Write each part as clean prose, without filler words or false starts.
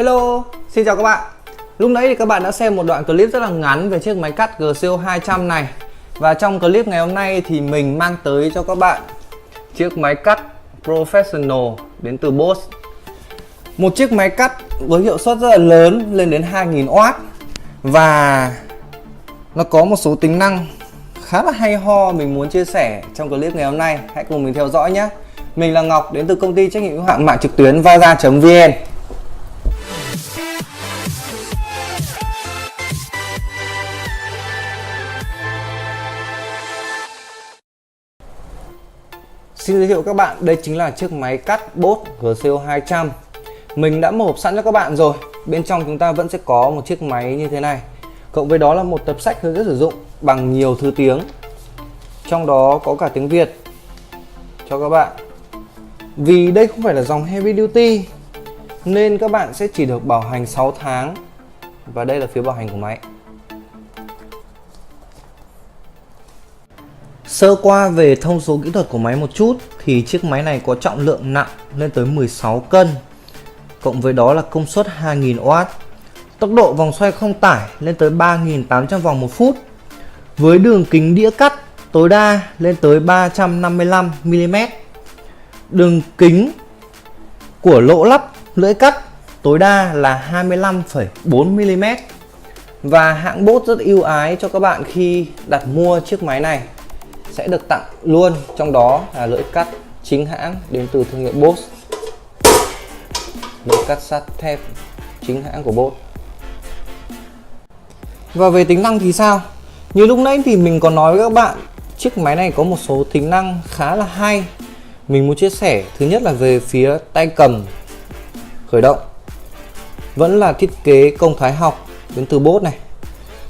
Hello, xin chào các bạn. Lúc nãy thì các bạn đã xem một đoạn clip rất là ngắn về chiếc máy cắt GCO 200 này. Và trong clip ngày hôm nay thì mình mang tới cho các bạn chiếc máy cắt Professional đến từ Bosch. Một chiếc máy cắt với hiệu suất rất là lớn, lên đến 2000W. Và nó có một số tính năng khá là hay ho mình muốn chia sẻ trong clip ngày hôm nay. Hãy cùng mình theo dõi nhé. Mình là Ngọc đến từ công ty trách nhiệm hữu hạn mạng trực tuyến Vaza.vn. Xin giới thiệu các bạn, đây chính là chiếc máy cắt Bosch GCO 200. Mình đã mở hộp sẵn cho các bạn rồi. Bên trong chúng ta vẫn sẽ có một chiếc máy như thế này. Cộng với đó là một tập sách hướng dẫn sử dụng bằng nhiều thứ tiếng. Trong đó có cả tiếng Việt cho các bạn. Vì đây không phải là dòng Heavy Duty nên các bạn sẽ chỉ được bảo hành 6 tháng. Và đây là phiếu bảo hành của máy. Sơ qua về thông số kỹ thuật của máy một chút thì chiếc máy này có trọng lượng nặng lên tới 16 cân. Cộng với đó là công suất 2000W. Tốc độ vòng xoay không tải lên tới 3800 vòng một phút. Với đường kính đĩa cắt tối đa lên tới 355mm. Đường kính của lỗ lắp lưỡi cắt tối đa là 25,4mm. Và hãng Bosch rất ưu ái cho các bạn khi đặt mua chiếc máy này, sẽ được tặng luôn trong đó là lưỡi cắt chính hãng đến từ thương hiệu Bosch. Lưỡi cắt sắt thép chính hãng của Bosch. Và về tính năng thì sao? Như lúc nãy thì mình có nói với các bạn, chiếc máy này có một số tính năng khá là hay mình muốn chia sẻ. Thứ nhất là về phía tay cầm khởi động, vẫn là thiết kế công thái học đến từ Bosch này.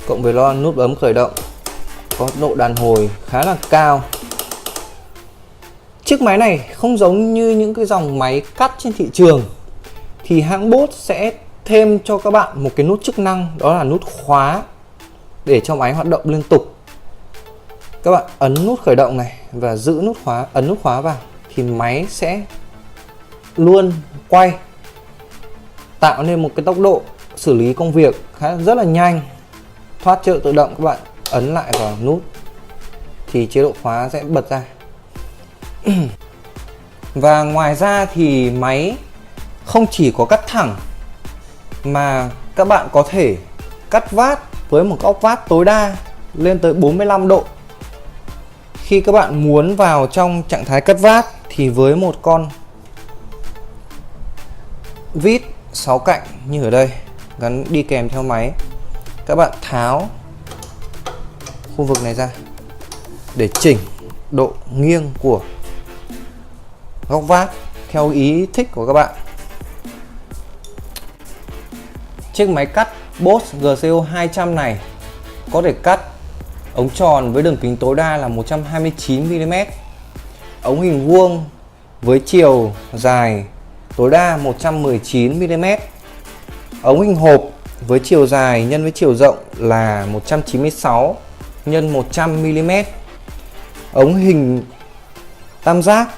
Cộng với lo nút bấm khởi động có độ đàn hồi khá là cao. Chiếc máy này không giống như những cái dòng máy cắt trên thị trường thì hãng Bosch sẽ thêm cho các bạn một cái nút chức năng, đó là nút khóa để cho máy hoạt động liên tục. Các bạn ấn nút khởi động này và giữ nút khóa, ấn nút khóa vào thì máy sẽ luôn quay, tạo nên một cái tốc độ xử lý công việc rất là nhanh. Thoát trợ tự động, các bạn ấn lại vào nút thì chế độ khóa sẽ bật ra. Và ngoài ra thì máy không chỉ có cắt thẳng mà các bạn có thể cắt vát với một góc vát tối đa lên tới 45 độ. Khi các bạn muốn vào trong trạng thái cắt vát thì với một con vít 6 cạnh như ở đây gắn đi kèm theo máy, các bạn tháo khu vực này ra để chỉnh độ nghiêng của góc vát theo ý thích của các bạn. Chiếc máy cắt Bosch GCO 200 này có thể cắt ống tròn với đường kính tối đa là 129mm, ống hình vuông với chiều dài tối đa 119mm, ống hình hộp với chiều dài nhân với chiều rộng là 196 x 100mm, ống hình tam giác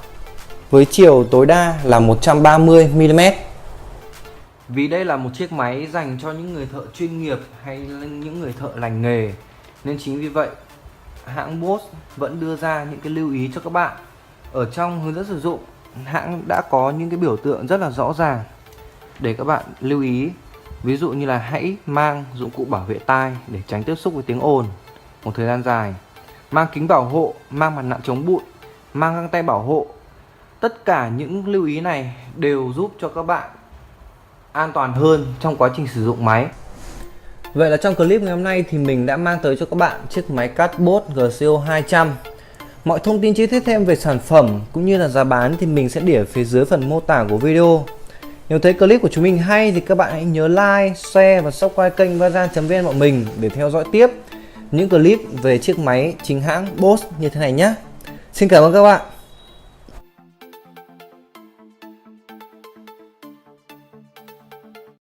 với chiều tối đa là 130mm. Vì đây là một chiếc máy dành cho những người thợ chuyên nghiệp hay những người thợ lành nghề, nên chính vì vậy hãng Bosch vẫn đưa ra những cái lưu ý cho các bạn. Ở trong hướng dẫn sử dụng, hãng đã có những cái biểu tượng rất là rõ ràng để các bạn lưu ý. Ví dụ như là hãy mang dụng cụ bảo vệ tai để tránh tiếp xúc với tiếng ồn một thời gian dài, mang kính bảo hộ, mang mặt nạ chống bụi, mang găng tay bảo hộ. Tất cả những lưu ý này đều giúp cho các bạn an toàn hơn trong quá trình sử dụng máy. Vậy là trong clip ngày hôm nay thì mình đã mang tới cho các bạn chiếc máy cắt Bosch GCO 200. Mọi thông tin chi tiết thêm về sản phẩm cũng như là giá bán thì mình sẽ để ở phía dưới phần mô tả của video. Nếu thấy clip của chúng mình hay thì các bạn hãy nhớ like, share và subscribe kênh Vaza.vn bọn mình để theo dõi tiếp những clip về chiếc máy chính hãng Bosch như thế này nhé. Xin cảm ơn các bạn.